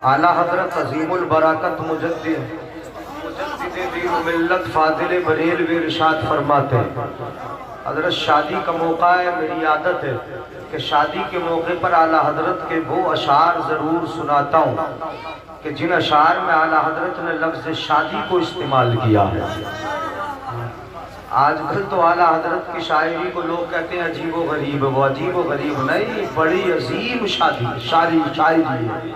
اعلیٰ حضرت عظیم البرکت مجدد دین و ملت فاضل بریلوی ارشاد فرماتے ہیں، حضرت شادی کا موقع ہے، میری عادت ہے کہ شادی کے موقع پر اعلیٰ حضرت کے وہ اشعار ضرور سناتا ہوں کہ جن اشعار میں اعلیٰ حضرت نے لفظ شادی کو استعمال کیا ہے۔ آج کل تو اعلیٰ حضرت کی شاعری کو لوگ کہتے ہیں عجیب و غریب، وہ عجیب و غریب نہیں، بڑی عظیم شاعری ہے۔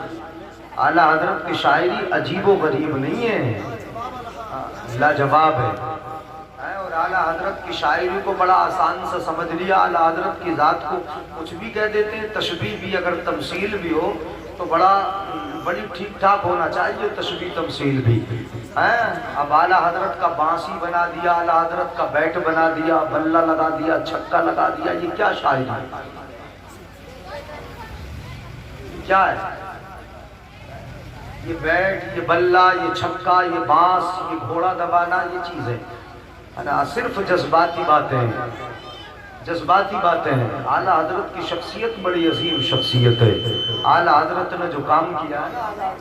اعلیٰ حضرت کی شاعری عجیب و غریب نہیں ہے، لاجواب ہے۔ اور اعلیٰ حضرت کی شاعری کو بڑا آسان سے سمجھ لیا، اعلیٰ حضرت کی ذات کو کچھ بھی کہہ دیتے ہیں، تشبیہ بھی، اگر تمثیل بھی ہو تو بڑی ٹھیک ٹھاک ہونا چاہیے، تشبیہ تمثیل بھی۔ اب اعلیٰ حضرت کا بانسی بنا دیا، اعلیٰ حضرت کا بیٹ بنا دیا، بلہ لگا دیا، چھکا لگا دیا، یہ کیا شاعری ہے؟ کیا ہے یہ بیٹ، یہ بلہ، یہ چھکا، یہ بانس، یہ گھوڑا دبانا، یہ چیزیں صرف جذباتی باتیں ہیں، جذباتی باتیں ہیں۔ اعلیٰ حضرت کی شخصیت بڑی عظیم شخصیت ہے۔ اعلیٰ حضرت نے جو کام کیا ہے،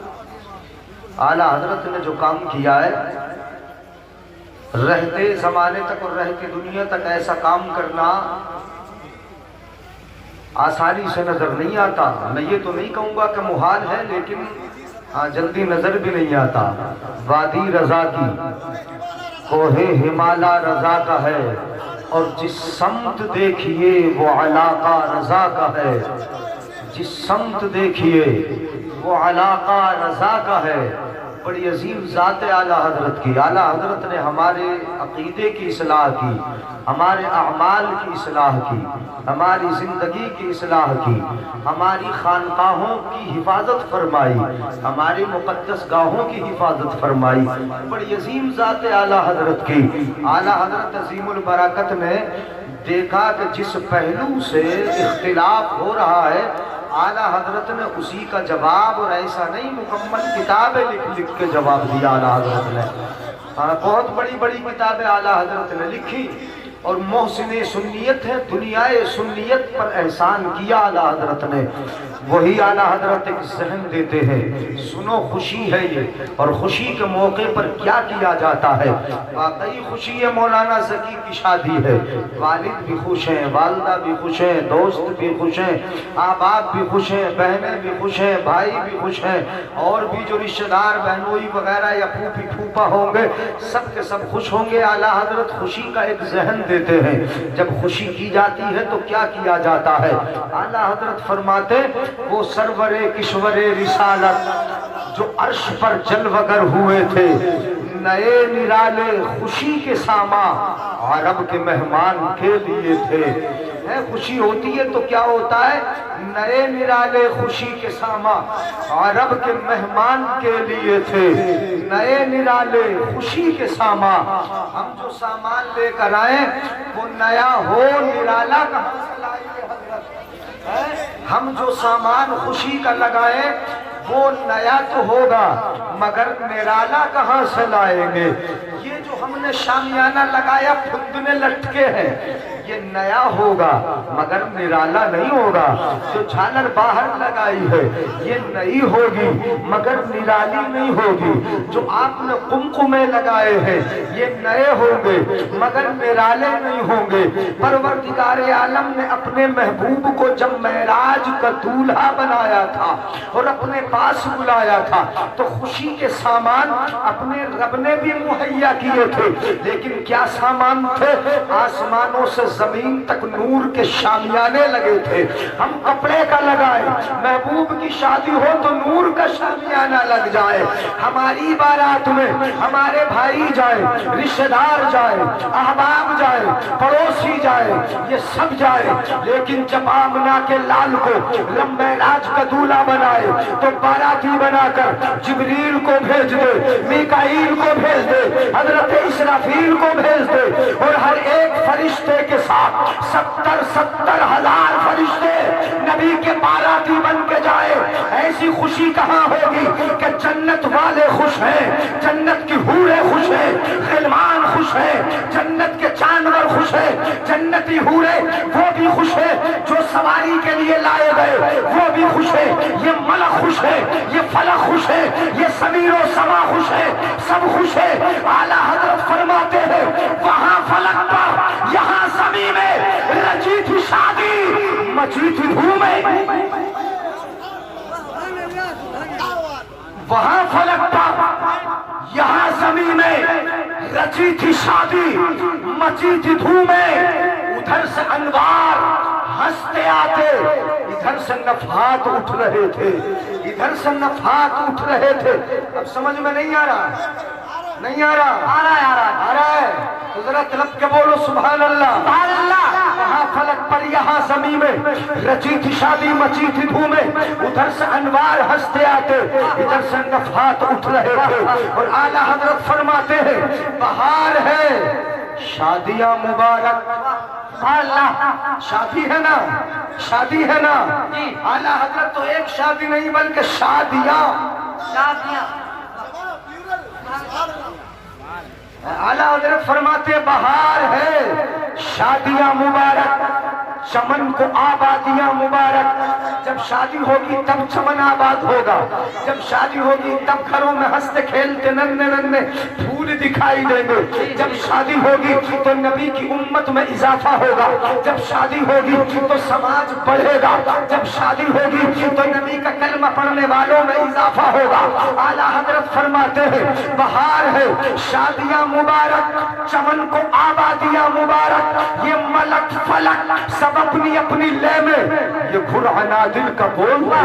اعلیٰ حضرت نے جو کام کیا ہے، رہتے زمانے تک اور رہتے دنیا تک ایسا کام کرنا آسانی سے نظر نہیں آتا۔ میں یہ تو نہیں کہوں گا کہ محال ہے، لیکن جلدی نظر بھی نہیں آتا۔ وادی رضا کی، کوہ ہمالا رضا کا ہے، اور جس سمت دیکھیے وہ علاقہ رضا کا ہے، جس سمت دیکھیے وہ علاقہ رضا کا ہے۔ بڑی عظیم ذات ہے اعلیٰ حضرت کی۔ اعلیٰ حضرت نے ہمارے عقیدے کی اصلاح کی، ہمارے اعمال کی اصلاح کی، ہماری زندگی کی اصلاح کی، ہماری خانقاہوں کی حفاظت فرمائی، ہماری مقدس گاہوں کی حفاظت فرمائی۔ بڑی عظیم ذات ہے اعلیٰ حضرت کی۔ اعلیٰ حضرت عظیم البرکت نے دیکھا کہ جس پہلو سے اختلاف ہو رہا ہے، اعلیٰ حضرت نے اسی کا جواب، اور ایسا نہیں مکمل کتابیں لکھ کے جواب دیا اعلیٰ حضرت نے۔ بہت بڑی بڑی کتابیں اعلیٰ حضرت نے لکھی، اور محسن سنیت ہے، دنیائے سنیت پر احسان کیا اعلیٰ حضرت نے۔ وہی اعلیٰ حضرت ایک ذہن دیتے ہیں، سنو خوشی ہے یہ، اور خوشی کے موقع پر کیا کیا جاتا ہے۔ واقعی خوشی ہے، مولانا زکی کی شادی ہے، والد بھی خوش ہیں، والدہ بھی خوش ہیں، دوست بھی خوش ہیں، احباب بھی خوش ہیں، بہنیں بھی خوش ہیں، بھائی بھی خوش ہیں، اور بھی جو رشتہ دار بہنوئی وغیرہ یا پھوپھی پھوپا ہوں گے، سب کے سب خوش ہوں گے۔ اعلیٰ حضرت خوشی کا ایک ذہن دیتے ہیں، جب خوشی کی جاتی ہے تو کیا کیا جاتا ہے۔ اعلیٰ حضرت فرماتے وہ سرور کشور رسالت جو عرش پر جلوگر ہوئے تھے، نئے نرالے خوشی کے ساما عرب کے مہمان کے لیے تھے۔ خوشی ہوتی ہے تو کیا ہوتا ہے؟ نئے نرالے خوشی کے ساما عرب کے مہمان کے لیے تھے، نئے نرالے خوشی کے ساما۔ ہم جو سامان لے کر آئیں وہ نیا ہو، نرالا کہاں سے لائیں گے حضرت؟ ہم جو سامان خوشی کا لگائیں وہ نیا تو ہوگا، مگر نرالا کہاں سے لائیں گے؟ یہ جو ہم نے شامیانہ لگایا پھندنے لٹکے ہیں، یہ نیا ہوگا مگر نرالا نہیں ہوگا۔ جو جھالر باہر لگائی ہے یہ نئی ہوگی مگر نرالی نہیں ہوگی۔ جو آپ نے قمقمے لگائے ہیں یہ نئے ہوں گے مگر نرالے نہیں ہوں گے۔ پروردگار عالم نے اپنے محبوب کو جب معراج کا دولہا بنایا تھا اور اپنے پاس بلایا تھا تو خوشی کے سامان اپنے رب نے بھی مہیا کیے تھے، لیکن کیا سامان تھے؟ آسمانوں سے زمین تک نور کے شامیانے لگے تھے۔ ہم کپڑے کا لگائے، محبوب کی شادی ہو تو نور کا شامیانہ لگ جائے۔ ہماری بارات میں ہمارے بھائی جائے، رشتہ دار جائے، احباب جائے، پڑوسی جائے، یہ سب جائے، لیکن جب آمنہ کے لال کو رب معراج کا دولہا بنائے تو باراتی بنا کر جبریل کو بھیج دے، میکائیل کو بھیج دے، حضرت اسرافیل کو بھیج دے، اور ہر ایک فرشتے کے ساتھ 70,000 فرشتے نبی کے باراتی بن کے جائے۔ ایسی خوشی کہاں ہوگی کہ جنت والے خوش ہیں، جنت کی حوریں خوش ہیں، غلمان خوش خوش ہے، جنت کے جانور خوش ہے، جنتی حورے وہ بھی خوش ہے، جو سواری کے لیے لائے گئے وہ بھی خوش ہے، یہ ملک خوش ہے، یہ فلک خوش ہے، یہ سمیر و سما خوش ہے، سب خوش ہے۔ اعلیٰ حضرت فرماتے ہیں وہاں فلک پر یہاں زمین میں رچی تھی شادی، مچی تھی دھومیں۔ وہاں فلک پر یہاں زمین میں رچی تھی شادی، مچی تھی دھومیں، ادھر سے انوار ہنستے آتے، ادھر سے نفحات اٹھ رہے تھے، ادھر سے نفحات اٹھ رہے تھے۔ اب سمجھ میں نہیں آ رہا؟ نہیں آ رہا؟ آ رہا ہے تو ذرا طلب کے بولو سبحان اللہ، سبحان اللہ۔ وہاں فلک پر یہاں زمین میں رچی تھی شادی، مچی تھی دھومیں، ادھر سے انوار ہنستے آتے، ادھر سے نفحات اٹھ رہے تھے۔ اور اعلیٰ حضرت فرماتے ہیں بہار ہے، شادیاں مبارک، اللہ شادی ہے نا، شادی ہے نا۔ اعلیٰ حضرت تو ایک شادی نہیں بلکہ شادیاں، اعلیٰ حضرت فرماتے بہار ہے، شادیاں مبارک، چمن کو آبادیاں مبارک۔ جب شادی ہوگی تب چمن آباد ہوگا، جب شادی ہوگی تب گھروں میں ہنستے کھیلتے ننھے ننھے پھول دکھائی دیں گے، جب شادی ہوگی تو نبی کی امت میں اضافہ ہوگا، جب شادی ہوگی تو سماج بڑھے گا، جب شادی ہوگی تو نبی کا کلمہ پڑھنے والوں میں اضافہ ہوگا۔ اعلیٰ حضرت فرماتے ہیں بہار ہے، شادیاں مبارک، چمن کو آبادیاں مبارک، یہ ملک فلک سب اپنی اپنی لے میں، یہ گھر دل کا بولتے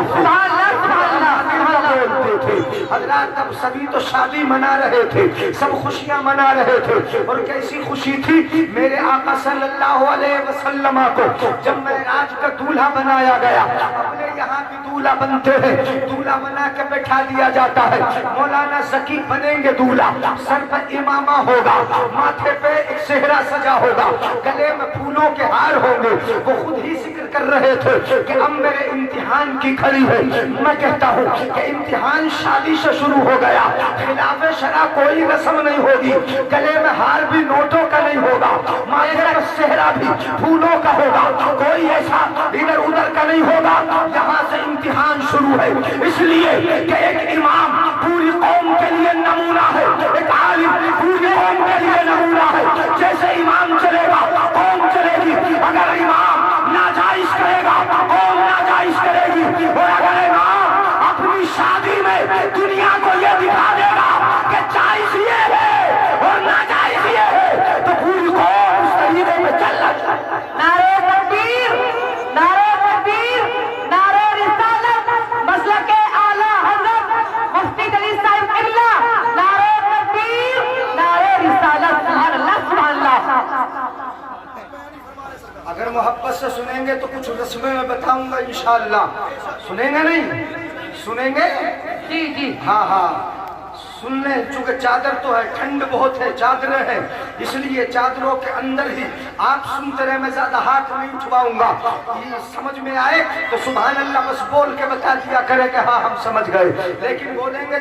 تھے حضرات۔ تب سبھی تو شادی منا رہے تھے، سب خوشیاں منا رہے تھے، اور کیسی خوشی تھی میرے آقا صلی اللہ علیہ وسلم کو جب معراج کا دولہا بنایا گیا۔ اپنے یہاں بھی دولہا بنتے ہیں، دولہا بنا کے بٹھا دیا جاتا ہے، مولانا ذکی بنیں گے دولہا، سر پر امامہ ہوگا، ماتھے پہ ایک صحرا سجا ہوگا، گلے میں پھولوں کے ہار ہوں گے۔ وہ خود ہی ذکر کر رہے تھے کہ اب میرے امتحان کی گھڑی ہے، میں کہتا ہوں کہ امتحان شادی سے شروع ہو گیا، خلاف شرع کوئی رسم نہیں ہوگی، گلے میں ہار بھی نوٹوں کا نہیں ہوگا، ماتھے پر صحرا بھی پھولوں کا ہوگا، کوئی ایسا ادھر ادھر کا نہیں ہوگا۔ یہاں سے امتحان شروع ہے، اس لیے کہ ایک امام پوری قوم کے لیے نمونہ ہے، ایک عالم پوری قوم کے لیے نمونہ ہے۔ جیسے امام چلے گا قوم چلے گی، اگر امام ناجائز کرے گا قوم ناجائز کرے گی، اور اگر امام اپنی شادی میں دنیا کو یہ دکھا دے گا کہ جائز یہ ہے اور ناجائز یہ ہے تو پوری قوم اس طریقے میں چل رہا ہے۔ نعرہ تکبیر، نعرہ تکبیر، نعرہ رسالت، مسلک اعلیٰ حضرت مفتی جلیل صاحب قبلہ، نعرہ تکبیر، نعرہ رسالت، سبحان اللہ سبحان اللہ۔ اگر محبت سے سنیں گے تو کچھ رسمیں میں بتاؤں گا انشاءاللہ، سنیں گے نہیں؟ سنیں گے؟ جی جی ہاں ہاں سن لیں، چونکہ چادر تو ہے، ٹھنڈ بہت ہے، چادریں ہیں، اس لیے چادروں کے اندر ہی آپ سنتے رہے، میں زیادہ ہاتھ نہیں اٹھواؤں گا۔ یہ سمجھ میں آئے تو سبحان اللہ بس بول کے بتا دیا کرے کہ ہاں ہم سمجھ گئے، لیکن بولیں گے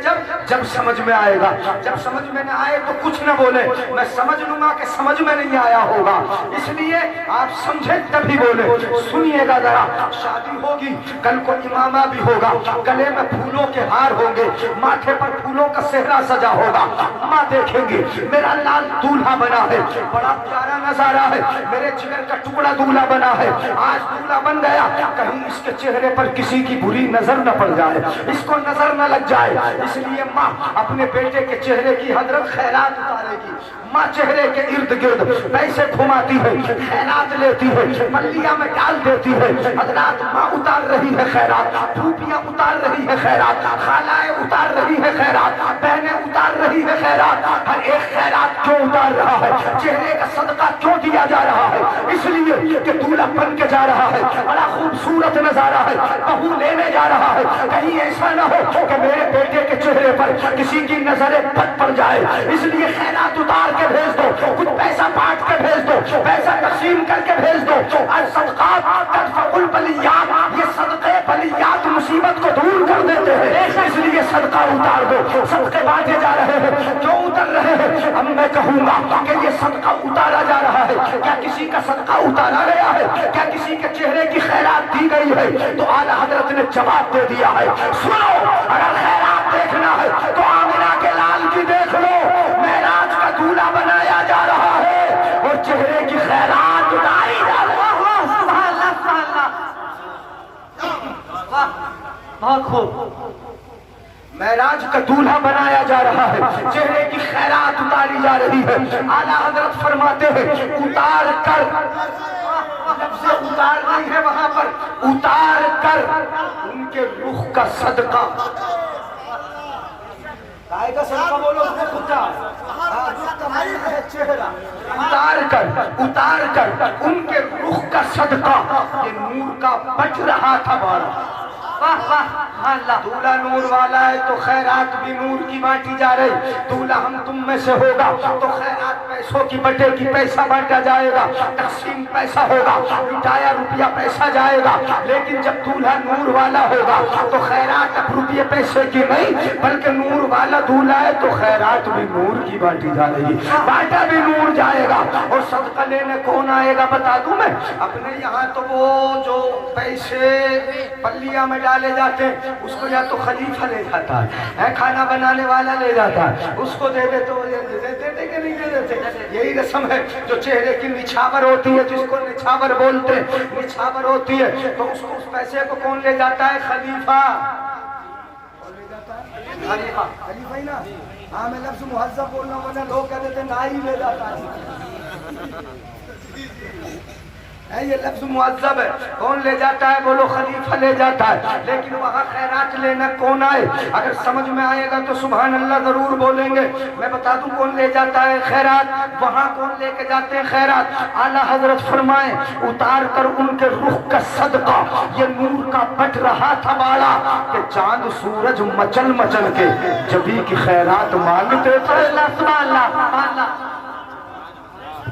جب سمجھ میں آئے گا، جب سمجھ میں نہ آئے تو کچھ نہ بولیں، میں سمجھ لوں گا کہ سمجھ میں نہیں آیا ہوگا، اس لیے آپ سمجھیں تبھی بولیں۔ سنیے گا ذرا، شادی ہوگی، کل کو امامہ بھی ہوگا، گلے میں پھولوں کے ہار ہوں گے، ماتھے پر پھولوں کا صحرا سجا ہوگا، ماں دیکھیں گے میرا لال دولہا بنا ہے، بڑا پیارا نظارہ ہے، میرے جگر کا ٹکڑا دولہا بنا ہے، آج دولہا بن گیا، کہیں اس کے چہرے پر کسی کی بری نظر نہ پڑ جائے، اس کو نظر نہ لگ جائے، اس لیے ماں اپنے بیٹے کے چہرے کی حضرت خیرات اتارے گی، ماں چہرے کے ارد گرد پیسے گھماتی ہے، خیرات لیتی ہے، پلیاں میں ڈال دیتی ہے، حضرات ماں اتار رہی ہے خیرات، پھوپھیاں اتار رہی ہے خیرات، خالائیں اتار رہی ہے خیرات، بہنیں اتار رہی ہے خیرات، ہر ایک خیرات کیوں اتار رہا ہے، چہرے کا صدقہ کیوں دیا جا رہا ہے، اس لیے کہ دولہا بن کے جا رہا ہے، بڑا خوبصورت نظارہ ہے، بہو لینے جا رہا ہے، کہیں ایسا نہ ہو کہ میرے بیٹے کے چہرے پر کسی کی نظریں بد پڑ جائے، اس لیے خیرات اتار کے بھیج دو، کچھ پیسہ بانٹ کے بھیج دو، پیسہ تقسیم کر کے بھیج دو، الصدقات تدفع البلیات، یہ صدقے بلیات مصیبت کو دور کر دیتے ہیں، اس لیے صدقہ اتار دو۔ صدقے بانٹے جا رہے ہیں، کیوں اتر رہے ہیں؟ اب میں کہوں گا کہ یہ صدقہ اتارا جا رہا ہے، کیا کسی کا صدقہ اتارا گیا ہے؟ کیا کسی کے چہرے کی خیرات دی گئی ہے؟ تو اعلیٰ حضرت نے جواب دے دیا ہے، سنو، اگر خیرات دیکھنا ہے تو آمنہ کے لال کی دیکھ لو، معراج کا دولہا بنایا جا رہا ہے اور چہرے کی خیرات اتاری جا رہی ہے۔ بہت خوب، معراج کا دولہا بنایا جا رہا ہے، چہرے کی خیرات اتاری جا رہی ہے۔ اعلیٰ حضرت فرماتے ہیں اتار کر، لفظ اتار نہیں ہے وہاں پر، اتار کر ان کے رخ کا صدقہ، کائے کا صدقہ بولو اس کو خدا، چہرہ اتار کر ان کے رخ کا صدقہ، یہ نور کا بچ رہا تھا بارہ۔ واہ واہ اللہ، دولہا نور والا ہے تو خیرات بھی نور کی بانٹی جا رہی۔ دولہا ہم تم میں سے ہوگا تو خیرات پیسوں کی بٹے کی، پیسہ بانٹا جائے گا، تقسیم پیسہ ہوگا، لٹایا روپیہ پیسہ جائے گا۔ لیکن جب دولہا نور والا ہوگا تو خیرات اب روپیے پیسے کی نہیں بلکہ نور والا دولہا ہے تو خیرات بھی نور کی بانٹی جا رہی ہے، بانٹا بھی نور جائے گا۔ اور صدقہ لینے کون آئے گا بتا دوں میں؟ اپنے یہاں تو وہ جو پیسے پلیاں میں ڈالے جاتے ہیں اس کو یا تو خلیفہ لے جاتا ہے، کھانا بنانے والا لے جاتا ہے، اس کو دے دے تو دیتے کہ نہیں دے دیتے؟ یہی رسم ہے جو چہرے کی نچھاور ہوتی ہے، جس کو نچھاور بولتے ہیں، نچھاور ہوتی ہے تو اس کو، اس پیسے کو کون لے جاتا ہے؟ خلیفہ۔ خلیفہ ہی نا، ہاں میں لفظ مہذب بول رہا ہوں ورنہ لوگ کہہ دیتے نائی لے جاتا ہے، یہ لفظ معذب ہے، کون لے جاتا ہے؟ بولو خلیفہ لے جاتا ہے۔ لیکن وہاں خیرات لینا کون آئے؟ اگر سمجھ میں آئے گا تو سبحان اللہ ضرور بولیں گے۔ میں بتا دوں کون لے جاتا ہے خیرات، وہاں کون لے کے جاتے ہیں خیرات؟ اعلیٰ حضرت فرمائیں اتار کر ان کے رخ کا صدقہ، یہ نور کا بٹ رہا تھا بالا کہ چاند سورج مچل مچل کے جبھی کی خیرات مانگتے تھے۔ سبحان اللہ،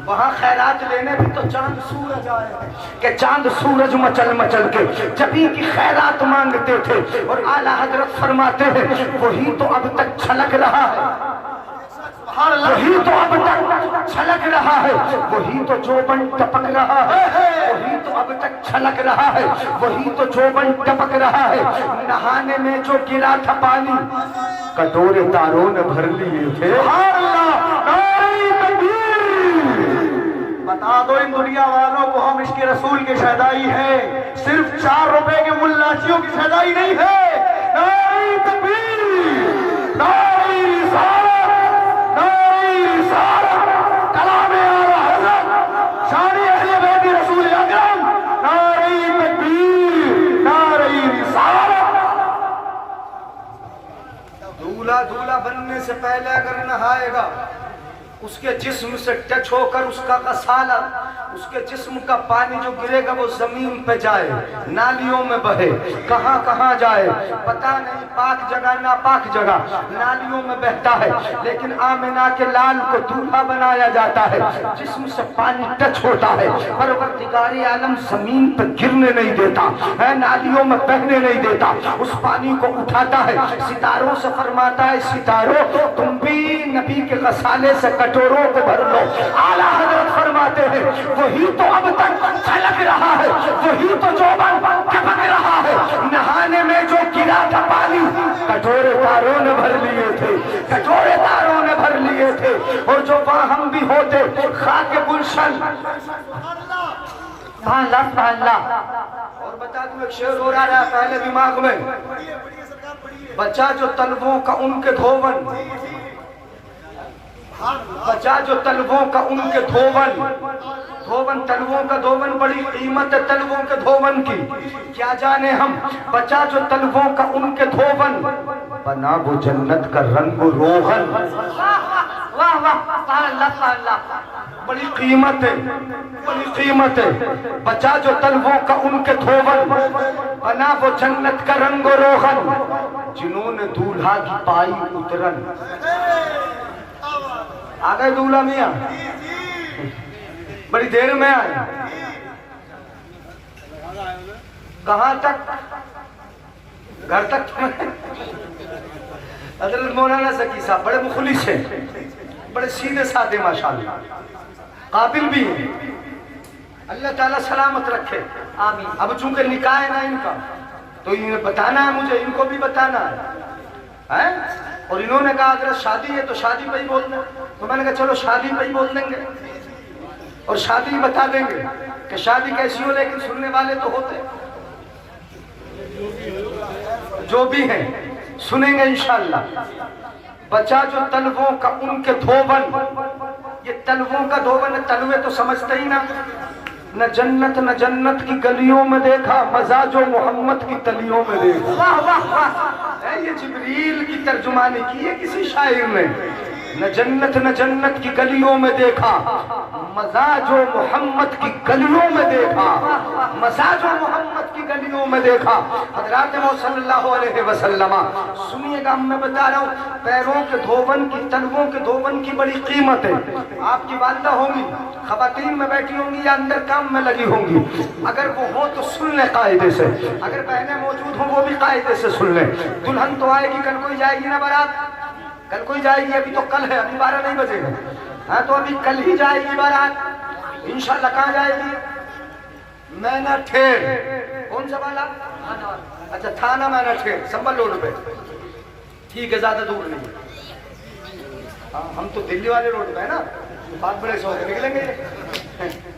وہاں خیرات لینے بھی تو چاند سورج آئے کہ چاند سورج مچل مچل کے جبھی کی خیرات مانگتے تھے۔ اور اعلیٰ حضرت فرماتے ہیں وہی تو اب تک چھلک رہا ہے، وہی تو اب تک چھلک رہا ہے، وہی تو جوبن ٹپک رہا ہے، وہی تو اب تک چھلک رہا ہے، وہی تو جوبن ٹپک رہا ہے۔ نہانے میں جو گرا تھا پانی کٹورے تاروں نے بھر لیے تھے۔ بتا دو ان دنیا والوں کو ہم عشق رسول کی شہدائی ہے، صرف 4 روپے کے ملاچیوں کی شہدائی نہیں ہے۔ نعرہ تکبیر، نعرہ رسالت، نعرہ رسالت، کلام اعلیٰ حضرت، شان اہل بیت رسول اکرم، نعرہ تکبیر، نعرہ رسالت۔ دولہا بننے سے پہلے اگر نہائے گا اس کے جسم سے ٹچ ہو کر اس کا غسالہ، اس کے جسم کا پانی جو گرے گا وہ زمین پہ جائے، نالیوں میں بہے، کہاں کہاں جائے پتہ نہیں، پاک جگہ ناپاک جگہ نالیوں میں بہتا ہے۔ لیکن آمنہ کے لال کو دولہا بنایا جاتا ہے، جسم سے پانی ٹچ ہوتا ہے، پروردگار عالم زمین پہ گرنے نہیں دیتا ہے، نالیوں میں بہنے نہیں دیتا، اس پانی کو اٹھاتا ہے، ستاروں سے فرماتا ہے ستاروں تم بھی نبی کے غسالے سے کٹوروں کو بھر لو۔ اعلیٰ حضرت فرماتے ہیں وہی تو اب تک چھلک رہا ہے، وہی تو جوبن ٹپک رہا ہے۔ نہانے میں جو گرا تھا پانی کٹورے تاروں نے بھر لیے تھے، کٹورے تاروں نے بھر لیے تھے۔ اور جو وہاں ہم بھی ہوتے خاک گلشن، سبحان اللہ۔ اور بتا دوں ایک شعر ہو رہا ہے پہلے دماغ میں، بچا جو طلبوں کا ان کے دھوون، بچا جو طلبوں کا ان کے دھوون، طلبوں کا دھوون، بڑی قیمت ہے طلبوں کے دھوون کی، کیا جانے ہم، بچا جو طلبوں کا ان کے دھوون، بنا وہ جنت کا رنگ و روغن۔ واہ واہ، سبحان اللہ، بڑی قیمت ہے، بڑی قیمت ہے، بچا جو طلبوں کا ان کے دھوون، بنا وہ جنت کا رنگ و روغن، جنہوں نے دولہا کی پائی اترن۔ آگئے دولہا میاں، بڑی دیر میں آئے، کہاں تک گھر تک حضرت مولانا زکی صاحب بڑے مخلص ہیں، بڑے سیدھے سادے ماشاءاللہ، قابل بھی ہیں، اللہ تعالیٰ سلامت رکھے آمین۔ اب چونکہ نکاح ہے نا ان کا تو انہیں بتانا ہے، مجھے ان کو بھی بتانا ہے، اور انہوں نے کہا اگر شادی ہے تو شادی پہ ہی بول دیں، تو میں نے کہا چلو شادی پہ ہی بول دیں گے اور شادی بتا دیں گے کہ شادی کیسی ہو، لیکن سننے والے تو ہوتے جو بھی ہیں سنیں گے انشاءاللہ۔ بچا جو تلووں کا ان کے دھوبن، یہ تلووں کا دھوبن ہے، تلوے تو سمجھتے ہی نا، نہ جنت نہ جنت کی گلیوں میں دیکھا، مزہ جو محمد کی تلیوں میں دیکھا۔ واہ واہ واہ، یہ جبریل کی ترجمانی کی ہے کسی شاعر نے، نہ جنت نہ جنت کی گلیوں میں دیکھا، مزہ جو محمد کی گلیوں میں دیکھا، مزہ جو محمد کی گلیوں میں دیکھا۔ حضرات محمد صلی اللہ علیہ وسلم سنیے گا، میں بتا رہا ہوں پیروں کے دھوبن کی، تلووں کے دھوبن کی بڑی قیمت ہے۔ آپ کی والدہ ہوں گی، خواتین میں بیٹھی ہوں گی یا اندر کام میں لگی ہوں گی، اگر وہ ہو تو سن لیں قاعدے سے، اگر بہنیں موجود ہوں وہ بھی قاعدے سے سن لیں۔ دلہن تو آئے گی، کل کوئی جائے گی نا بارات، کل کوئی جائے گی، ابھی تو کل ہے، ابھی 12 نہیں بجے گا، ہاں تو ابھی کل ہی جائے گی بارات انشاءاللہ۔ کہاں جائے گی؟ مینا ٹھیر، کون سا والا؟ اچھا تھانہ مینا ٹھیر، سنبل روڈ پہ، ٹھیک ہے، زیادہ دور نہیں ہے، ہم تو دلی والے روڈ پہ ہے نا، بات بڑے سے ہو کے نکلیں گے،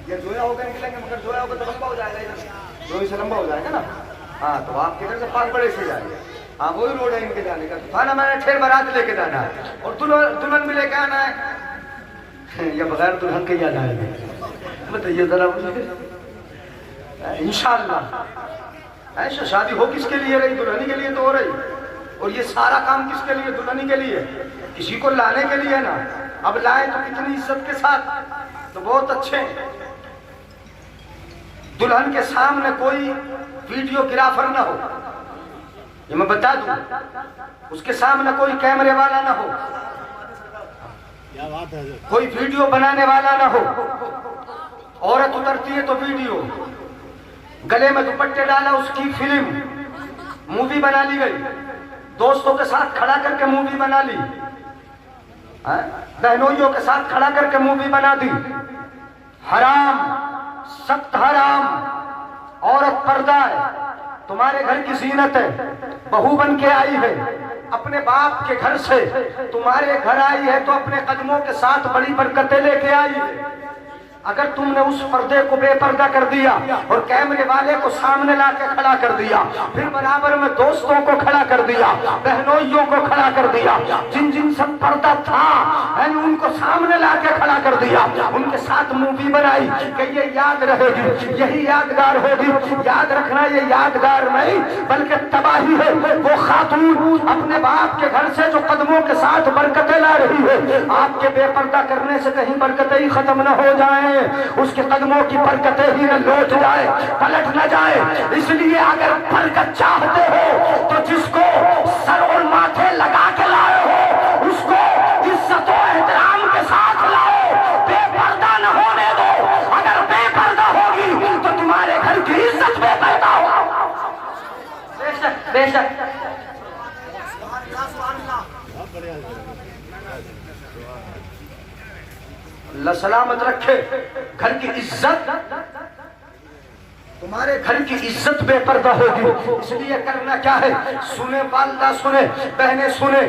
یا جویا ہو کے نکلیں گے، مگر جویا ہو کے تو لمبا ہو جائے گا، جوئی سے لمبا ہو جائے گا نا، ہاں تو آپ کدھر سے پاک بڑے سے جائیں گے، ہاں وہی روڈ ہے ان کے جانے کا۔ تھانہ میں نے ٹھیر بارات لے کے جانا ہے اور دلہن بھی لے کے آنا ہے، یا بغیر دلہن کے یا جائیں گے؟ بتائیے ذرا مجھے انشاءاللہ۔ ایسا شادی ہو کس کے لیے رہی؟ دلہنی کے لیے تو ہو رہی، اور یہ سارا کام کس کے لیے؟ دلہنی کے لیے، کسی کو لانے کے لیے نا۔ اب لائے تو کتنی عزت کے ساتھ، تو بہت اچھے۔ دلہن کے سامنے کوئی ویڈیو گرافر نہ ہو، یہ میں بتا دوں، اس کے سامنے کوئی کیمرے والا نہ ہو، کوئی ویڈیو بنانے والا نہ ہو۔ عورت اترتی ہے تو ویڈیو، گلے میں دوپٹے ڈالا اس کی فلم، مووی بنا لی گئی، دوستوں کے ساتھ کھڑا کر کے مووی بنا لی، بہنوئیوں کے ساتھ کھڑا کر کے مووی بنا دی۔ حرام، سخت حرام۔ عورت پردہ ہے، تمہارے گھر کی زینت ہے، بہو بن کے آئی ہے، اپنے باپ کے گھر سے تمہارے گھر آئی ہے تو اپنے قدموں کے ساتھ بڑی برکتیں لے کے آئی ہے۔ اگر تم نے اس پردے کو بے پردہ کر دیا اور کیمرے والے کو سامنے لا کے کھڑا کر دیا، پھر برابر میں دوستوں کو کھڑا کر دیا، بہنوئیوں کو کھڑا کر دیا، جن جن سب پردہ تھا ان کو سامنے لا کے کھڑا کر دیا، ان کے ساتھ مووی بنائی کہ یہ یاد رہے گی، یہی یادگار ہوگی۔ یاد رکھنا یہ یادگار نہیں بلکہ تباہی ہے۔ وہ خاتون اپنے باپ کے گھر سے جو قدموں کے ساتھ برکتیں لا رہی ہے، آپ کے بے پردہ کرنے سے کہیں برکتیں ہی ختم نہ ہو جائیں، اس کے قدموں کی برکتیں ہی نہ لوٹ جائے، پلٹ نہ جائے۔ اس لیے اگر برکت چاہتے ہو تو جس کو سر اور ماتھے لگا کے لائے ہو اس کو عزت و احترام کے ساتھ لاؤ، بے پردہ نہ ہونے دو۔ اگر بے پردہ ہوگی تو تمہارے گھر کی عزت بے پردہ ہو۔ بے شک بے شک۔ اللہ سلامت رکھے۔ گھر کی عزت، تمہارے گھر کی عزت بے پردہ ہوگی۔ اس لیے کرنا کیا ہے؟ سنیں والدہ، سنیں بہنیں، سنیں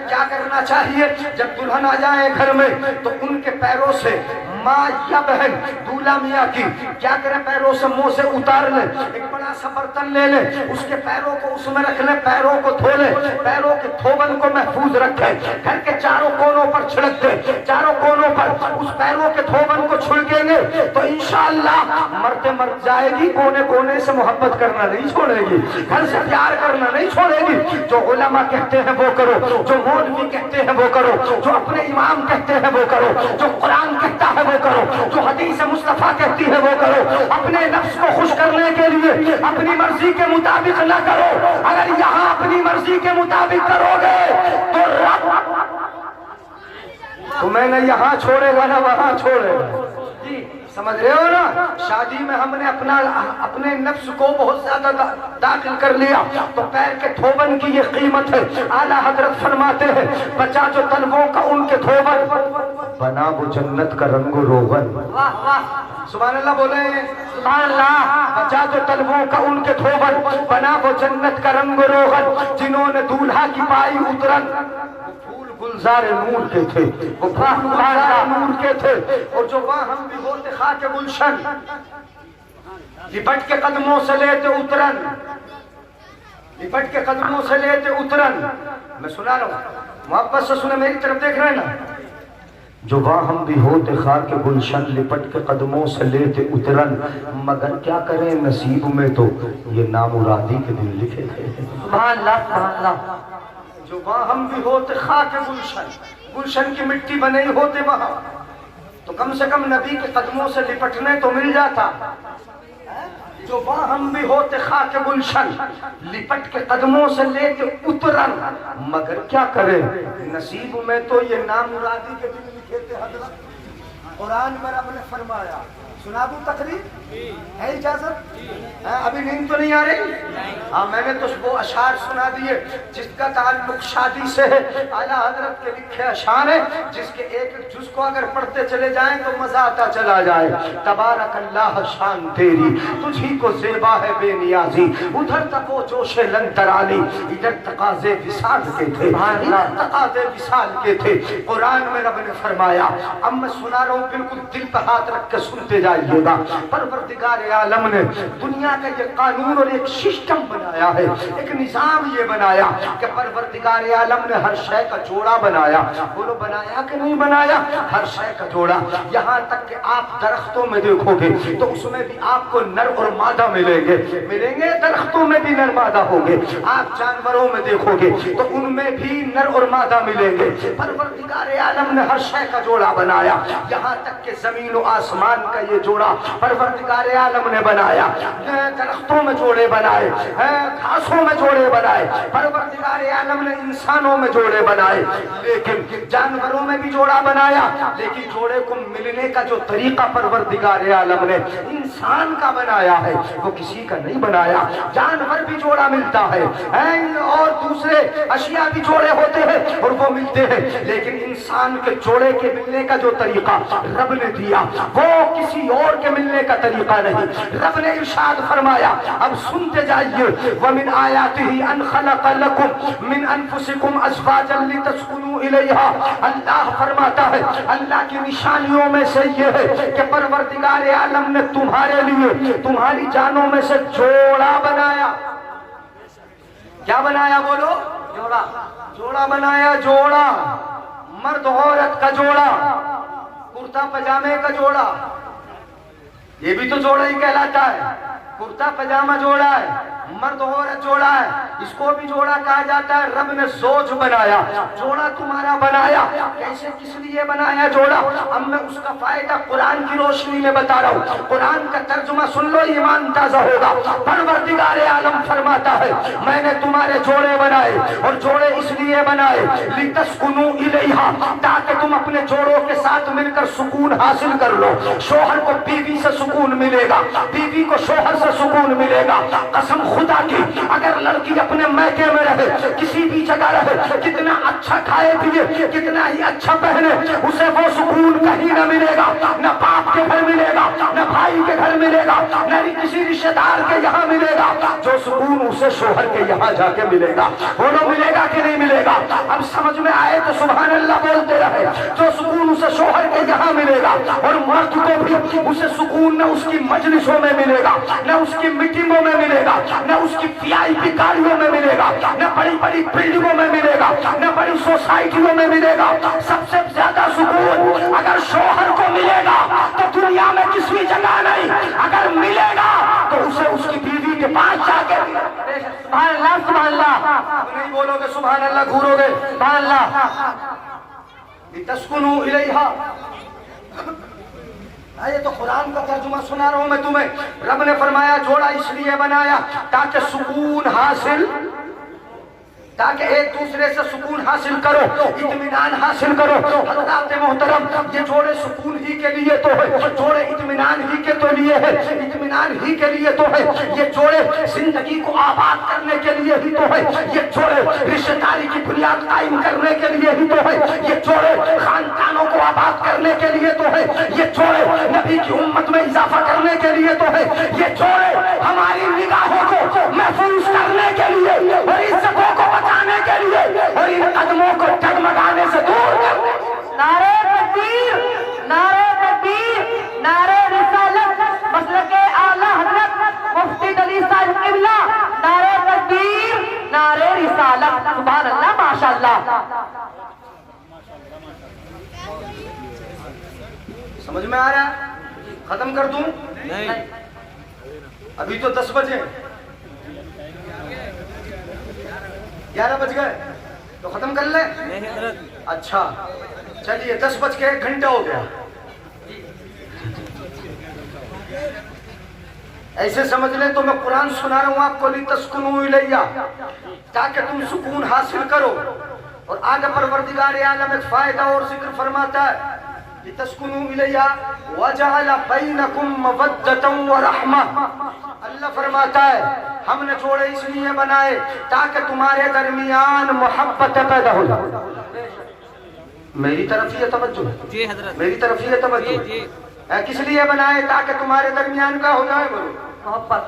کیا کرنا چاہیے؟ جب دلہن آ جائے گھر میں تو ان کے پیروں سے ماں یا بہن دولہا میاں کی کیا کریں؟ پیروں سے منہ سے اتار لیں، ایک بڑا سا برتن لے لیں، اس کے پیروں کو اس میں رکھ لیں، پیروں کو دھو لیں، پیروں کے دھوبن کو محفوظ رکھیں، گھر کے چاروں کونوں پر چھڑک دیں، چاروں کونوں پر اس پیروں کے دھوبن کو چھڑکیں گے تو انشاءاللہ مرتے مر جائے گی، کونے کونے سے محبت کرنا نہیں چھوڑے گی، گھر سے پیار کرنا نہیں چھوڑے گی۔ جو علماء کہتے ہیں وہ کرو، جو مولوی کہتے ہیں وہ کرو، جو اپنے امام کہتے ہیں وہ کرو، جو قرآن کہتا ہے وہ کرو، جو حدیث مصطفیٰ کہتی ہے وہ کرو۔ اپنے نفس کو خوش کرنے کے لیے اپنی مرضی کے مطابق نہ کرو۔ اگر یہاں اپنی مرضی کے مطابق کرو گے تو رب تمہیں نہ یہاں چھوڑے گا نہ وہاں چھوڑے گا۔ جی سمجھ رہے ہو نا؟ شادی میں ہم نے اپنے نفس کو بہت زیادہ داخل کر لیا تو پیر کے تھوبن کی یہ قیمت ہے. اعلیٰ حضرت فرماتے ہیں بچا جو طلبوں کا ان کے تھوبن بنا وہ جنت کا رنگ و روغن. سبحان اللہ بولے سبحان اللہ. بچا جو طلبوں کا ان کے تھوبن بنا وہ جنت کا رنگ و روغن. جنہوں نے دولہا کی پائی اترن گلزار نور کے تھے, وہ گلزار نور کے تھے. اور جو وہاں ہم بھی ہوتے خاک گلشن لپٹ کے قدموں سے لیتے اترن, لپٹ کے قدموں سے لیتے اترن. میں سنا رہا ہوں, محبت سے سنے, میری طرف دیکھ رہے ہیں نا. جو وہاں ہم بھی ہوتے خاک گلشن لپٹ کے قدموں سے لیتے اترن, مگر کیا کریں نصیب میں تو یہ نامرادی کے دن لکھے تھے. سبحان اللہ سبحان اللہ. جو وہاں ہم بھی ہوتے خاک گلشن, گلشن کی مٹی بنے ہوتے وہاں, تو کم سے کم نبی کے قدموں سے لپٹنے تو مل جاتا. جو وہاں ہم بھی ہوتے خاک گلشن لپٹ کے قدموں سے لیتے اترن, مگر کیا کریں نصیب میں تو یہ نامرادی کے دن لکھے تھے. حضرت قرآن میں رب نے فرمایا, سنا دوں تقریر ہے اجازت؟ ابھی نیند تو نہیں آ رہی؟ ہاں, میں نے تو وہ اشعار سنا دیے جس کا تعلق شادی سے ہے. اعلیٰ حضرت کے لکھے اشعار ہیں جس کے ایک ایک جز کو اگر پڑھتے چلے جائیں تو مزہ آتا چلا جائے. تبارک اللہ شان تیری, تجھی کو زیبا ہے بے نیازی. ادھر تک وہ جوش لن ترالی, ادھر تقاضے وصال کے تھے, ادھر تقاضے وصال کے تھے. قرآن میں رب نے فرمایا, اب میں سنا رہا ہوں بالکل دل پہ ہاتھ رکھ کے سنتے جائیے گا. پروردگار عالم نے دنیا کا یہ قانون اور ایک سسٹم بنایا ہے, ایک نظام یہ بنایا کہ پروردگار عالم نے ہر شے کا جوڑا بنایا. بولو بنایا کہ نہیں بنایا؟ ہر شے کا جوڑا. یہاں تک کہ آپ درختوں میں دیکھو گے تو اس میں بھی آپ کو نر اور مادہ ملیں گے, ملیں گے, درختوں میں بھی نر مادہ ہوں گے. آپ جانوروں میں دیکھو گے تو ان میں بھی نر اور مادہ ملیں گے. پروردگار عالم نے ہر شے کا جوڑا بنایا. یہاں تک کہ زمین و آسمان کا یہ جوڑا پروردگار عالم نے بنایا. درختوں میں جوڑے بنائے, گھاسوں میں جوڑے بنائے. پروردگار عالم نے انسانوں میں جوڑے بنائے, لیکن جانوروں میں بھی جوڑا بنایا. لیکن جوڑے کو ملنے کا جو طریقہ پروردگار عالم نے انسان کا بنایا ہے وہ کسی کا نہیں بنایا. جانور بھی جوڑا ملتا ہے اور دوسرے اشیاء بھی جوڑے ہوتے ہیں اور وہ ملتے ہیں, لیکن انسان کے جوڑے کے ملنے کا جو طریقہ رب نے دیا وہ کسی اور کے ملنے کا طریقہ نہیں. رب نے ارشاد فرمایا, اب سنتے جائیے, وَمِنْ آيَاتِهِ أَنْ خَلَقَ لَكُمْ مِنْ أَنفُسِكُمْ أَزْوَاجًا لِتَسْكُنُوا إِلَيْهَا. اللہ فرماتا ہے, اللہ کی نشانیوں میں سے یہ ہے کہ پروردگار عالم نے تمہارے لیے تمہاری جانوں میں سے جوڑا بنایا. کیا بنایا بولو؟ جوڑا. جوڑا بنایا, جوڑا. مرد عورت کا جوڑا, کرتا پجامے کا جوڑا, یہ بھی تو جوڑا ہی کہلاتا ہے. کرتا پجامہ جوڑا ہے, مرد عورت جوڑا ہے, اس کو بھی جوڑا کہا جاتا ہے. رب نے زوج بنایا, جوڑا تمہارا بنایا. کیسے, کس لیے بنایا جوڑا؟ اب میں اس کا فائدہ قرآن کی روشنی میں بتا رہا ہوں. قرآن کا ترجمہ سن لو, ایمان تازہ ہوگا. پروردگار عالم فرماتا ہے, میں نے تمہارے جوڑے بنائے, اور جوڑے اس لیے بنائے لِتَسْكُنُوا إِلَيْهَا, تاکہ تم اپنے جوڑوں کے ساتھ مل کر سکون حاصل کر لو. شوہر کو بیوی سے سکون ملے گا, بیوی کو شوہر سے سکون ملے گا. قسم خدا کی, اگر لڑکی اپنے میکے میں رہے, کسی بھی جگہ رہے, کتنا اچھا کھائے پیے, کتنا ہی اچھا پہنے, اسے وہ سکون کہیں نہ ملے گا. نہ باپ کے گھر ملے گا, نہ بھائی کے گھر ملے گا, نہ کسی رشتہ دار کے یہاں ملے گا. جو سکون اسے شوہر کے یہاں جا کے ملے گا, وہ نہ ملے گا کہ نہیں ملے گا؟ اب سمجھ میں آئے تو سبحان اللہ بولتے رہے. جو سکون اسے شوہر کے یہاں ملے گا, اور مرد کو بھی اسے سکون نہ اس کی مجلسوں میں ملے گا, نہ اس کی میٹنگوں میں ملے گا, نہ اس کی VIP گاڑیوں میں ملے گا, نہ بڑی بڑی بلڈنگوں میں ملے گا, نہ بڑی سوسائٹیوں میں ملے گا. سب سے زیادہ سکون اگر شوہر کو ملے گا تو دنیا میں کسی جگہ نہیں. اگر ملے گا تو اسے اس کی بیوی کے پاس جا کے. سبحان اللہ سبحان اللہ. نہیں بولو گے سبحان اللہ, گھورو گے سبحان اللہ. لِتَسْكُنُوا إِلَيْهَا. یہ تو قرآن کا ترجمہ سنا رہا ہوں میں تمہیں. رب نے فرمایا جوڑا اس لیے بنایا تاکہ سکون حاصل, تاکہ ایک دوسرے سے سکون حاصل کرو، اطمینان حاصل کرو۔ حضرات محترم، یہ جوڑے سکون ہی کے لیے تو ہے، جوڑے اطمینان ہی کے تو لیے ہے، اطمینان ہی کے لیے تو ہے، یہ جوڑے زندگی کو آباد کرنے کے لیے ہی تو ہے، یہ جوڑے رشتہ داری کی بنیاد قائم کرنے کے لیے ہی تو ہے، یہ جوڑے خاندانوں کو آباد کرنے کے لیے تو ہے، یہ جوڑے نبی کی امت میں اضافہ کرنے کے لیے تو ہے، یہ جوڑے ہماری نگاہوں کو محفوظ کرنے کے لیے اور عزتوں کو بچانے کے لیے اور ان قدموں کو ڈگمگانے سے دور کرنے۔ نعرہ تکبیر، نعرہ تکبیر، نعرہ رسالت، مسلک اعلیٰ حضرت مفتی علی صاحب قبلہ، نعرہ تکبیر، نعرہ رسالت۔ سبحان اللہ، ماشاءاللہ۔ سمجھ میں آ رہا ہے؟ ختم کر دوں؟ ابھی تو 10 بجے، 11 بج گئے تو ختم کر لیں؟ اچھا چلیے، 10 بج کے 1 گھنٹہ ہو گیا۔ ایسے سمجھ لیں تو میں قرآن سنا رہا ہوں آپ کو، لِتَسْكُنُوا إِلَيْهَا، تاکہ تم سکون حاصل کرو۔ اور آگے پروردگار عالم ایک فائدہ اور ذکر فرماتا ہے، لِتَسْكُنُوا إِلَيْهَا وَجَعَلَ بَيْنَكُمْ مَوَدَّةً وَرَحْمَةً۔ اللہ فرماتا ہے ہم نے جوڑے اس لیے بنائے تاکہ تمہارے درمیان محبت پیدا ہو جائے۔ میری طرف یہ توجہ ہے، جی حضرت، میری طرف یہ توجہ ہے۔ کس لیے بنائے؟ تاکہ تمہارے درمیان کا ہو جائے بولو محبت۔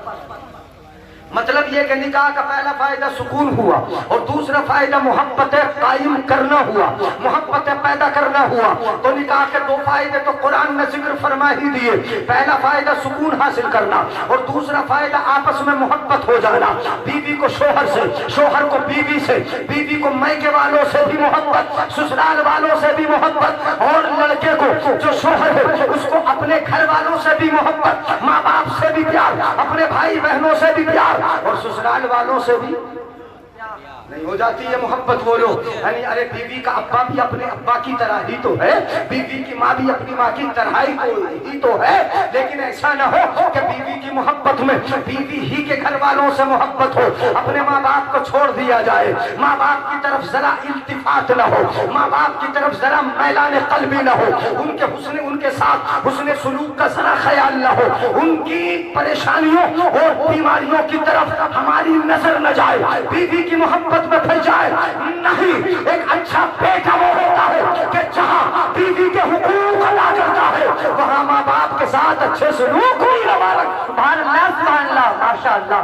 مطلب یہ کہ نکاح کا پہلا فائدہ سکون ہوا اور دوسرا فائدہ محبت قائم کرنا ہوا، محبت پیدا کرنا ہوا۔ تو نکاح کے 2 فائدے تو قرآن نے ذکر فرما ہی دیے، پہلا فائدہ سکون حاصل کرنا اور دوسرا فائدہ آپس میں محبت ہو جانا، بیوی کو شوہر سے، شوہر کو بیوی سے، بیوی کو میکے والوں سے بھی محبت، سسرال والوں سے بھی محبت، اور لڑکے کو جو شوہر ہے اس کو اپنے گھر والوں سے بھی محبت، ماں باپ سے بھی پیار، اپنے بھائی بہنوں سے بھی پیار اور سسرال والوں سے بھی نہیں ہو جاتی ہے محبت۔ وہ لوگ یعنی ارے بیوی کا ابا بھی اپنے ابا کی طرح ہی تو ہے، بیوی کی ماں بھی اپنی ماں کی طرح ہی تو ہے، لیکن ایسا نہ ہو کہ بیوی کی محبت میں بیوی ہی کے گھر والوں سے محبت ہو، اپنے ماں باپ کو چھوڑ دیا جائے، ماں باپ کی طرف ذرا التفات نہ ہو، ماں باپ کی طرف ذرا میلان قلبی نہ ہو، ان کے ساتھ حسن سلوک کا ذرا خیال نہ ہو، ان کی پریشانیوں اور بیماریوں کی طرف ہماری نظر نہ جائے، بیوی کی محبت میں پھیل جائے نہیں۔ ایک اچھا بیٹا وہ ہوتا ہے کہ جہاں بیوی کے حقوق ادا کرتا ہے وہاں ماں باپ کے ساتھ اچھے سلوک ہوئی رواں۔ سبحان اللہ، سبحان اللہ، ماشاءاللہ۔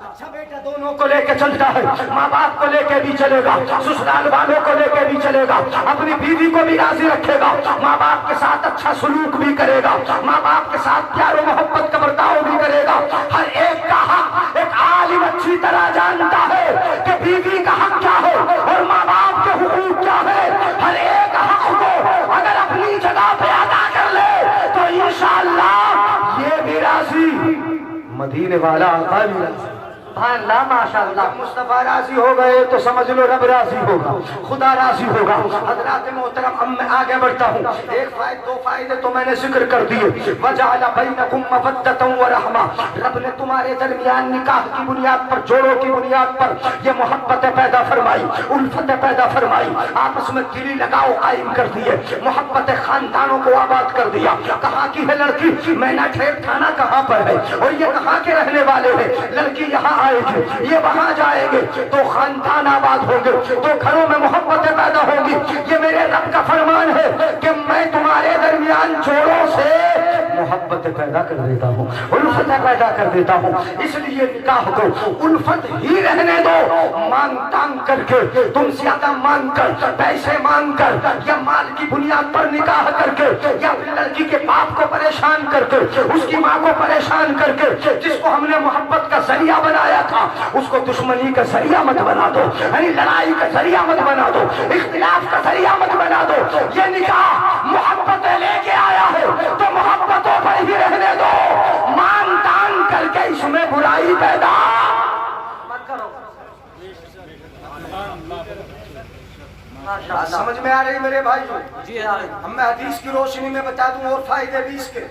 اچھا بیٹا دونوں کو لے کے چلتا ہے، ماں باپ کو لے کے بھی چلے گا، سسرال والوں کو لے کے بھی چلے گا، اپنی بیوی کو بھی راضی رکھے گا، ماں باپ کے ساتھ اچھا سلوک بھی کرے گا، ماں باپ کے ساتھ پیار و محبت کا برتاؤ بھی کرے گا۔ ہر ایک کا حق ایک عالم اچھی طرح جانتا ہے کہ بیوی کا حق کیا ہے اور ماں باپ کے حقوق کیا ہے۔ ہر ایک حق کو اگر اپنی جگہ پہ ادا کر لے تو انشاءاللہ یہ بھی راضی، مدینے والا آقا بھی راضی۔ سبحان اللہ، ماشاءاللہ۔ مصطفیٰ راضی ہو گئے تو سمجھ لو رب راضی ہوگا، خدا راضی ہوگا۔ حضرات محترم، اب میں آگے بڑھتا ہوں۔ 2 فائدے تو میں نے ذکر کر دیے۔ وَجَعَلَ بَيْنَكُمْ مَوَدَّةً وَرَحْمَةً، رب نے تمہارے درمیان نکاح کی بنیاد پر، جوڑوں کی بنیاد پر یہ محبت پیدا فرمائی، الفت پیدا فرمائی، آپس میں دلی لگاؤ قائم کر دیے، محبت خاندانوں کو آباد کر دیا۔ کہاں کی ہے لڑکی؟ مینا ٹھیک تھانہ کہاں پر ہے اور یہ کہاں کے رہنے والے ہیں؟ لڑکی یہاں آئے گی، یہ وہاں جائیں گے تو خاندان آباد ہوں گے، تو گھروں میں محبتیں پیدا ہوں گی۔ یہ میرے رب کا فرمان ہے کہ میں تمہارے درمیان جوڑوں سے محبت پیدا کر دیتا ہوں، الفت پیدا کر دیتا ہوں۔ اس لیے نکاح کو الفت ہی رہنے دو، مانگ تانگ کر کے، تم زیادہ مانگ کر، پیسے مانگ کر یا مال کی بنیاد پر نکاح کر کے یا لڑکی کے باپ کو پریشان کر کے، اس کی ماں کو پریشان کر کے، جس کو ہم نے محبت کا ذریعہ بنایا تھا اس کو دشمنی کا ذریعہ مت بنا دو، یعنی لڑائی کا ذریعہ مت بنا دو، اختلاف کا ذریعہ مت بنا دو۔ یہ نکاح محبت لے کے آیا ہے تو محبتوں پر ہی رہنے دو، مان تان کر کے اس میں برائی پیدا مت کرو۔ سمجھ میں آ رہی میرے بھائیوں؟ جی اب میں حدیث کی روشنی میں بتا دوں اور فائدے بھی اس کے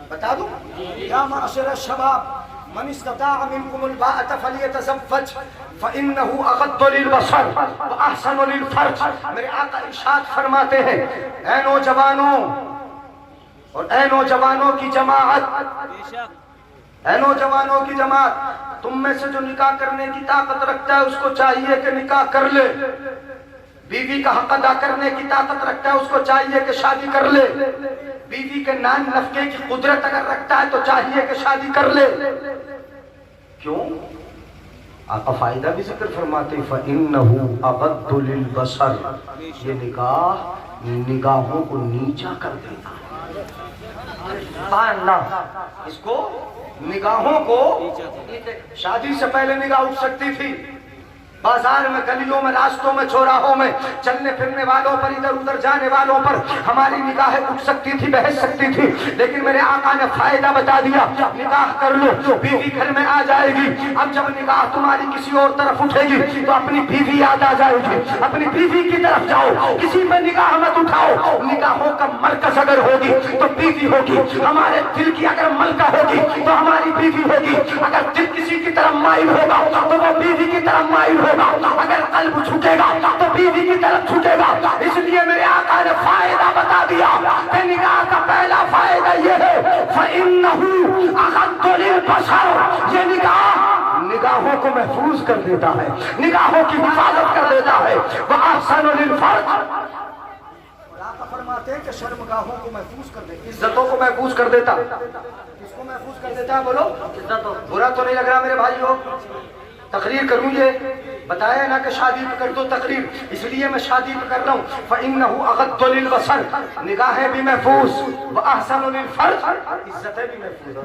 بتا دوں۔ یا معاشر الشباب، من استطاع منكم الباءة فليتزوج فإنه أغض للبصر وأحسن للفرج. میرے آقا ارشاد فرماتے ہیں اے نوجوانوں اور اے نوجوانوں کی جماعت، اے نوجوانوں کی جماعت، تم میں سے جو نکاح کرنے کی طاقت رکھتا ہے اس کو چاہیے کہ نکاح کر لے. بیوی کا حق ادا کرنے کی طاقت رکھتا ہے اس کو چاہیے کہ شادی کر لے. بیوی کے نان نفقے کی قدرت اگر رکھتا ہے تو چاہیے کہ شادی کر لے. کیوں؟ آقا فائدہ بھی ذکر فرماتے فَإِنَّهُ أَغَضُّ لِلْبَصَرِ، یہ نگاہ نگاہوں کو نیچا کر دیتا ہے. سبحان اللہ. اس کو نگاہوں کو، شادی سے پہلے نگاہ اٹھ سکتی تھی، بازار میں، گلیوں میں، راستوں میں، چوراہوں میں چلنے پھرنے والوں پر، ادھر ادھر جانے والوں پر ہماری نگاہیں اٹھ سکتی تھی، بحث سکتی تھی. لیکن میرے آقا نے فائدہ بتا دیا، نگاہ کر لو، بیوی گھر میں آ جائے گی. اب جب نگاہ تمہاری کسی اور طرف اٹھے گی تو اپنی بیوی یاد آ جائے گی. اپنی بیوی کی طرف جاؤ، کسی میں نگاہ مت اٹھاؤ. نگاہوں کا مرکز اگر ہوگی تو بیوی ہوگی. ہمارے دل کی اگر ملکہ ہوگی تو ہماری بیوی ہوگی. اگر دل کسی کی طرف مائل ہوگا تو وہ بیوی کی طرف مائل ہوگا. اگر قلب چھوٹے گا تو بیوی کی طرف چھوٹے گا. اس لیے میرے آقا نے فائدہ بتا دیا کہ نگاہ کا پہلا فائدہ یہ ہے فَإِنَّهُ أَغَضُّ لِلْبَصَرِ، یہ نگاہوں کو محفوظ کر دیتا ہے، نگاہوں کی حفاظت کر دیتا ہے. وَأَحْسَنُ لِلْفَرْجِ، آقا فرماتے ہیں کہ شرمگاہوں کو محفوظ کر دیتا، عزتوں کو محفوظ کر دیتا. کس کو محفوظ کر دیتا ہے بولو؟ عزتوں. برا تو نہیں لگ رہا میرے بھائیوں؟ تقریر کروں، یہ بتایا نا کہ شادی پہ کر دو تقریر، اس لیے میں شادی پہ کر رہا ہوں. فَإِنَّهُ أَغَضُّ لِلْبَصَرِ، نگاہیں بھی محفوظ، وَأَحْسَنُ لِلْفَرْجِ، عزتیں بھی محفوظ.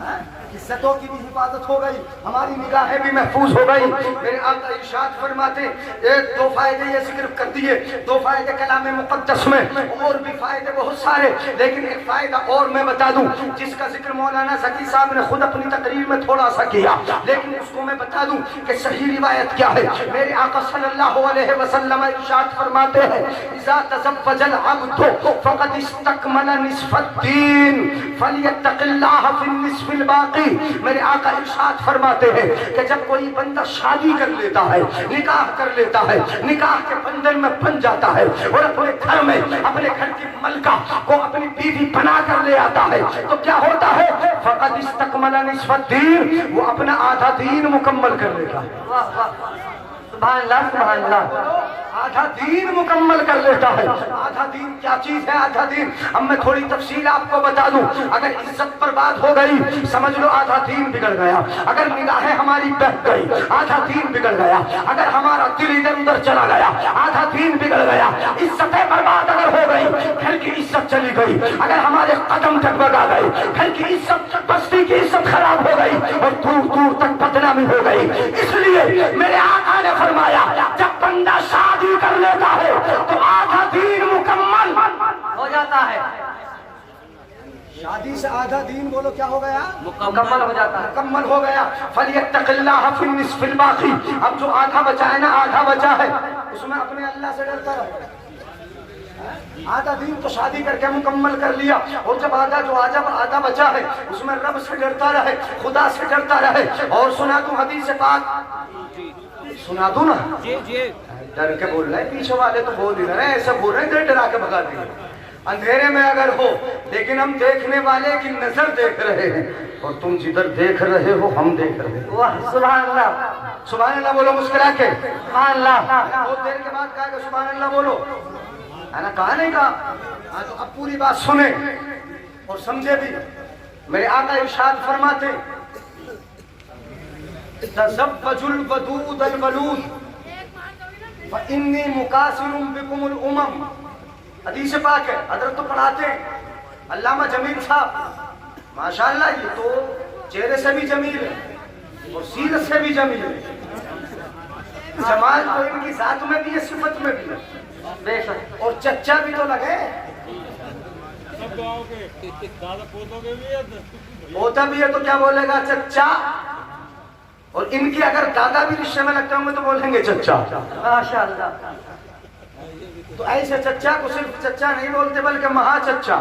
عزتوں کی بھی حفاظت ہو گئی، ہماری نگاہیں بھی محفوظ ہو گئی. میرے آقا ارشاد فرماتے ایک دو فائدے یہ ذکر کر دیے، دو فائدے کلام مقدس میں، اور بھی فائدے بہت سارے، لیکن ایک فائدہ اور میں بتا دوں جس کا ذکر مولانا ذکی صاحب نے خود اپنی تقریر میں تھوڑا سا کیا، لیکن اس کو میں بتا دوں کہ صحیح روایت کیا ہے. میرے آقا صلی اللہ علیہ وسلم ارشاد فرماتے ہیں اذا تزوج العبد فقد استكمل نصف الدين فليتق الله في النصف الباقی. میرے آقا ارشاد فرماتے ہیں کہ جب کوئی بندہ شادی کر لیتا ہے، نکاح کر لیتا ہے، نکاح کے بندھن میں بن جاتا ہے اور اپنے گھر میں اپنے گھر کی ملکہ کو اپنی بیوی بنا کر لے آتا ہے تو کیا ہوتا ہے؟ فقد استکمل نصف الدین، وہ اپنا آدھا دین مکمل کر لیتا ہے. سبحان اللہ، سبحان اللہ. آدھا دین مکمل کر لیتا ہے. آدھا دین کیا چیز ہے؟ آدھا دین اب میں تھوڑی تفصیل آپ کو بتا دوں. اگر عزت پر بات ہو گئی سمجھ لو آدھا دین بگڑ گیا. اگر نگاہیں ہماری بہک گئی آدھا دین بگڑ گیا. اگر ہمارا دل ادھر ادھر چلا گیا آدھا دین بگڑ گیا. عزتیں برباد اگر ہو گئی، گھر کی عزت چلی گئی. اگر ہمارے قدم ڈگمگا گئے، گھر کی عزت، بستی کی عزت خراب ہو گئی اور دور دور تک بدنامی ہو گئی. اس لیے میرے آقا نے فرمایا جب بندہ شادی کر لیتا ہے تو آدھا دین مکمل ہو جاتا ہے. شادی سے آدھا دین بولو کیا ہو گیا؟ مکمل ہو جاتا ہے، مکمل ہو گیا. فَلْيَتَّقِ اللَّهَ فِي النِّصْفِ الْبَاقِي، اب جو آدھا بچا ہے نا، آدھا بچا ہے، اس میں اپنے اللہ سے ڈرتا رہے. آدھا دین تو شادی کر کے مکمل کر لیا، اور جب آدھا بچا ہے اس میں رب سے ڈرتا رہے، خدا سے ڈرتا رہے. اور سنا دوں حدیث پاک، سنا دوں نا؟ ڈر کے بول رہے ہیں، پیچھے والے تو بول ہی رہے ہیں، ایسا بول رہے ہیں ڈرا کے بھگا دیں. اندھیرے میں اگر ہو لیکن ہم دیکھنے والے کی نظر دیکھ رہے ہیں، اور تم جدھر دیکھ رہے ہو ہم دیکھ رہے ہیں. سبحان اللہ، سبحان اللہ بولو مسکرا کے. سبحان اللہ. بہت دیر کے بعد کہا کہ سبحان اللہ بولو، ہے نا؟ کہا نہیں کہا؟ ہاں تو اب پوری بات سنیں اور سمجھے بھی. میرے آقا ارشاد فرماتے تزوجوا الودود الولود فإنی مکاثر بکم الامم. حدیث پاک ہے، حضرت تو پڑھاتے ہیں. علامہ جمیل صاحب ماشاءاللہ یہ تو چہرے سے بھی جمیل ہے اور سیرت سے بھی جمیل ہے. جمال تو ان کی ذات میں بھی ہے، صفت میں بھی ہے بے شک. اور چچا بھی تو لگے، پوتا بھی ہے تو کیا بولے گا؟ چچا. اور ان کی اگر دادا بھی رشتے میں لگتے ہوں گے تو بولیں گے چچا. ماشاءاللہ. تو ایسے چچا کو صرف چچا نہیں بولتے بلکہ مہا چچا.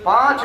5